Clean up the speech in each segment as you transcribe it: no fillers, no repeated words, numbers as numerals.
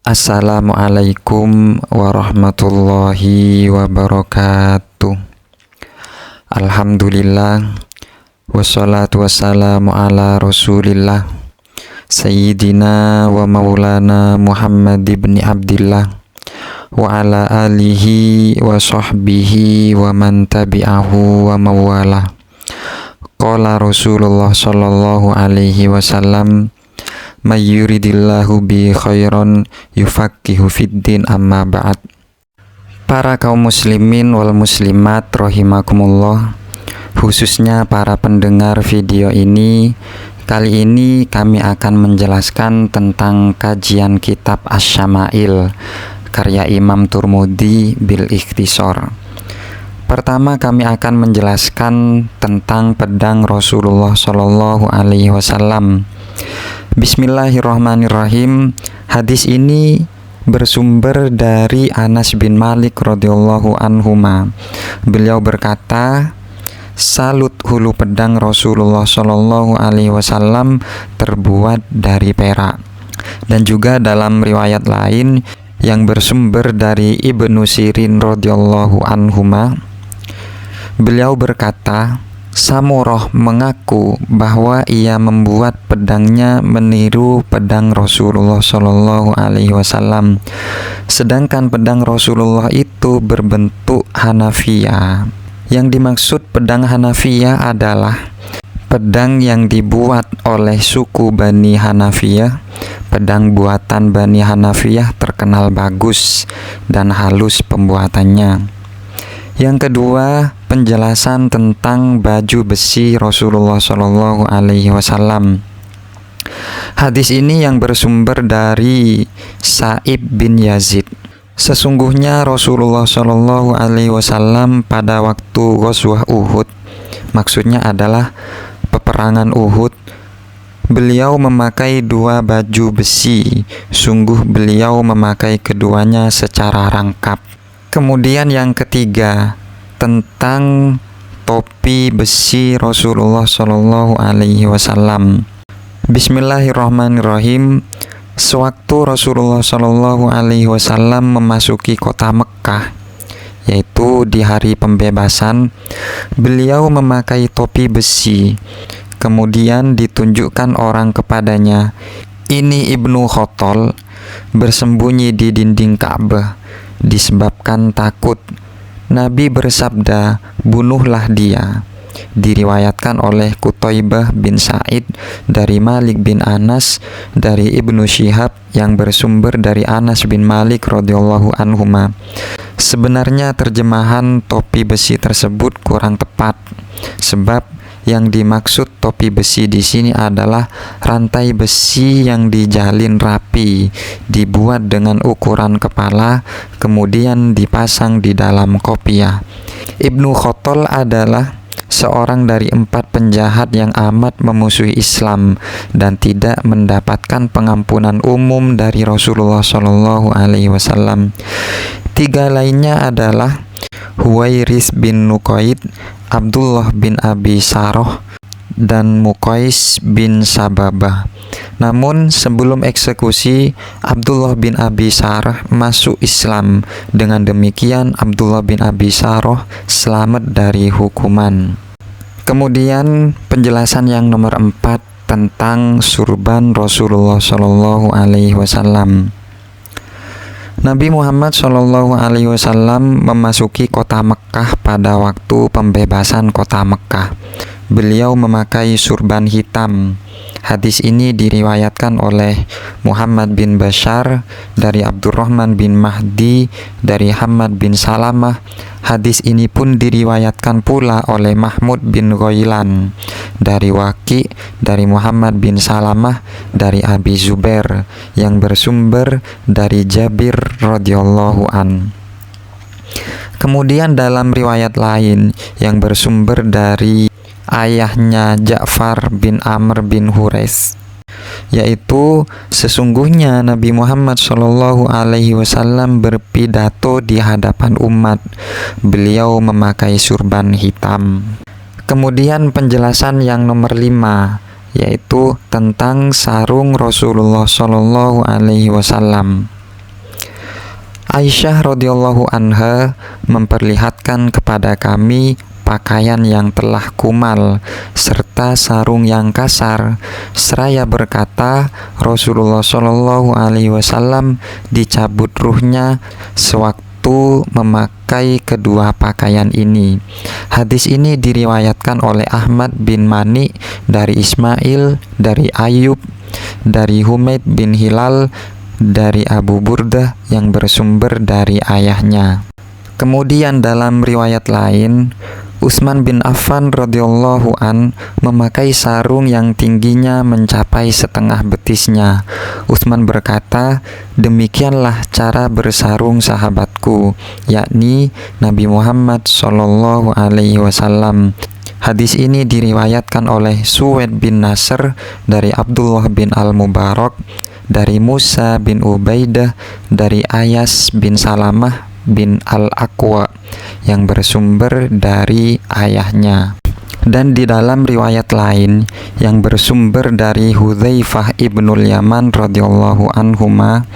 Assalamualaikum warahmatullahi wabarakatuh. Alhamdulillah, wassalatu wassalamu ala rasulillah, Sayyidina wa maulana Muhammad ibn Abdillah, wa ala alihi wa sahbihi wa man tabi'ahu wa mawalah. Qala Rasulullah sallallahu alaihi wasallam, may yuridillahu bi khairan yufaqihu fiddin, amma ba'd. Para kaum muslimin wal muslimat rahimakumullah, khususnya para pendengar video ini, kali ini kami akan menjelaskan tentang kajian kitab Asy-Syama'il karya Imam Tirmidzi bil ikhtisar. Pertama, kami akan menjelaskan tentang pedang Rasulullah sallallahu alaihi wasallam. Bismillahirrahmanirrahim. Hadis ini bersumber dari Anas bin Malik radhiyallahu anhuma. Beliau berkata, salut hulu pedang Rasulullah sallallahu alaihi wasallam terbuat dari perak. Dan juga dalam riwayat lain yang bersumber dari Ibnu Sirin radhiyallahu anhuma, beliau berkata, Samurah mengaku bahwa ia membuat pedangnya meniru pedang Rasulullah Shallallahu Alaihi Wasallam, sedangkan pedang Rasulullah itu berbentuk Hanafiyah. Yang dimaksud pedang Hanafiyah adalah pedang yang dibuat oleh suku Bani Hanafiyah. Pedang buatan Bani Hanafiyah terkenal bagus dan halus pembuatannya. Yang kedua, penjelasan tentang baju besi Rasulullah Shallallahu Alaihi Wasallam. Hadis ini yang bersumber dari Sa'ib bin Yazid. Sesungguhnya Rasulullah Shallallahu Alaihi Wasallam pada waktu Ghazwah Uhud, maksudnya adalah peperangan Uhud, beliau memakai dua baju besi. Sungguh beliau memakai keduanya secara rangkap. Kemudian yang ketiga, tentang topi besi Rasulullah Shallallahu Alaihi Wasallam. Bismillahirrahmanirrahim. Sewaktu Rasulullah Shallallahu Alaihi Wasallam memasuki kota Mekkah, yaitu di hari pembebasan, beliau memakai topi besi. Kemudian ditunjukkan orang kepadanya, ini Ibnu Khattal bersembunyi di dinding Ka'bah disebabkan takut. Nabi bersabda, bunuhlah dia. Diriwayatkan oleh Qutaibah bin Sa'id dari Malik bin Anas dari Ibnu Syihab yang bersumber dari Anas bin Malik radhiyallahu anhuma. Sebenarnya terjemahan topi besi tersebut kurang tepat, sebab yang dimaksud topi besi di sini adalah rantai besi yang dijalin rapi, dibuat dengan ukuran kepala, kemudian dipasang di dalam kopiah. Ibnu Khattal adalah seorang dari 4 penjahat yang amat memusuhi Islam dan tidak mendapatkan pengampunan umum dari Rasulullah Shallallahu Alaihi Wasallam. 3 lainnya adalah Huwairis bin Nuqaid, Abdullah bin Abi Saroh, dan Muqais bin Sababah. Namun sebelum eksekusi, Abdullah bin Abi Saroh masuk Islam. Dengan demikian Abdullah bin Abi Saroh selamat dari hukuman. Kemudian penjelasan yang nomor 4 tentang surban Rasulullah Shallallahu Alaihi Wasallam. Nabi Muhammad Shallallahu Alaihi Wasallam memasuki kota Mekkah pada waktu pembebasan kota Mekkah. Beliau memakai surban hitam. Hadis ini diriwayatkan oleh Muhammad bin Bashar dari Abdurrahman bin Mahdi dari Hamad bin Salamah. Hadis ini pun diriwayatkan pula oleh Mahmud bin Ghailan dari Waqi dari Muhammad bin Salamah dari Abi Zubair yang bersumber dari Jabir radhiyallahu an. Kemudian dalam riwayat lain yang bersumber dari ayahnya Ja'far bin Amr bin Hurais, yaitu sesungguhnya Nabi Muhammad Shallallahu Alaihi Wasallam berpidato di hadapan umat. Beliau memakai surban hitam. Kemudian penjelasan yang nomor 5, yaitu tentang sarung Rasulullah Shallallahu Alaihi Wasallam. Aisyah radhiyallahu anha memperlihatkan kepada kami pakaian yang telah kumal serta sarung yang kasar, seraya berkata, Rasulullah Shallallahu Alaihi Wasallam dicabut ruhnya sewaktu memakai kedua pakaian ini. Hadis ini diriwayatkan oleh Ahmad bin Mani dari Ismail, dari Ayub, dari Humaid bin Hilal, dari Abu Burdah yang bersumber dari ayahnya. Kemudian dalam riwayat lain, Utsman bin Affan radhiyallahu an memakai sarung yang tingginya mencapai setengah betisnya. Utsman berkata, demikianlah cara bersarung sahabatku, yakni Nabi Muhammad Shallallahu Alaihi Wasallam. Hadis ini diriwayatkan oleh Suwaid bin Nasr dari Abdullah bin Al-Mubarak, dari Musa bin Ubaidah, dari Ayas bin Salamah bin Al-Aqwa yang bersumber dari ayahnya. Dan di dalam riwayat lain yang bersumber dari Hudzaifah ibnul Yaman radhiyallahu anhuma,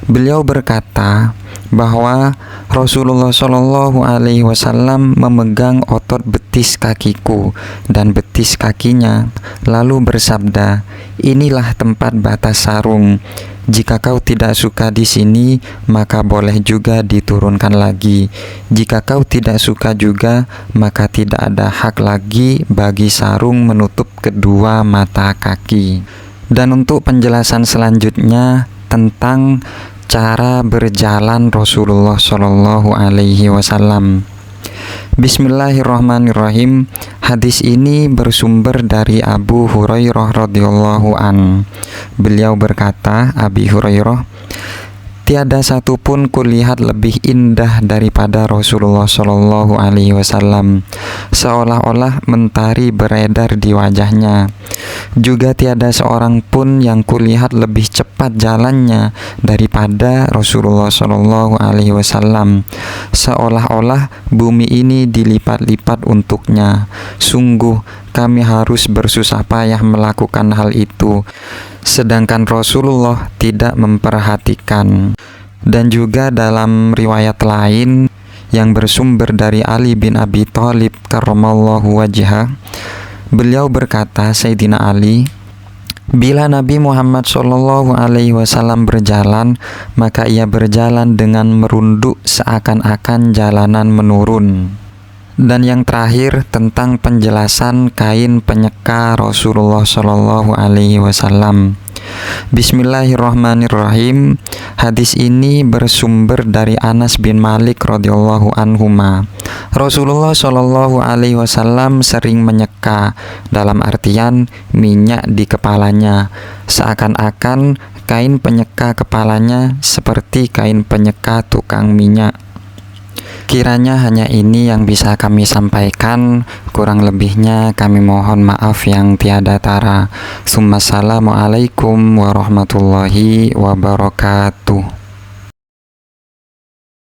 beliau berkata bahwa Rasulullah Shallallahu Alaihi Wasallam memegang otot betis kakiku dan betis kakinya, lalu bersabda, inilah tempat batas sarung. Jika kau tidak suka di sini, maka boleh juga diturunkan lagi. Jika kau tidak suka juga, maka tidak ada hak lagi bagi sarung menutup kedua mata kaki. Dan untuk penjelasan selanjutnya tentang cara berjalan Rasulullah Shallallahu Alaihi Wasallam. Bismillahirrahmanirrahim. Hadis ini bersumber dari Abu Hurairah radhiyallahu an. Beliau berkata, Abi Hurairah, tiada satupun kulihat lebih indah daripada Rasulullah Shallallahu Alaihi Wasallam, seolah-olah mentari beredar di wajahnya. Juga tiada seorang pun yang kulihat lebih cepat jalannya daripada Rasulullah Shallallahu Alaihi Wasallam, seolah-olah bumi ini dilipat-lipat untuknya. Sungguh kami harus bersusah payah melakukan hal itu, sedangkan Rasulullah tidak memperhatikan. Dan juga dalam riwayat lain yang bersumber dari Ali bin Abi Thalib karramallahu wajhah, beliau berkata, Sayyidina Ali, bila Nabi Muhammad Shallallahu Alaihi Wasallam berjalan, maka ia berjalan dengan merunduk seakan-akan jalanan menurun. Dan yang terakhir tentang penjelasan kain penyeka Rasulullah Shallallahu Alaihi Wasallam. Bismillahirrahmanirrahim. Hadis ini bersumber dari Anas bin Malik radhiyallahu anhuma. Rasulullah Shallallahu Alaihi Wasallam sering menyeka, dalam artian minyak di kepalanya, seakan-akan kain penyeka kepalanya seperti kain penyeka tukang minyak. Kiranya hanya ini yang bisa kami sampaikan, kurang lebihnya kami mohon maaf yang tiada tara. Assalamualaikum warahmatullahi wabarakatuh.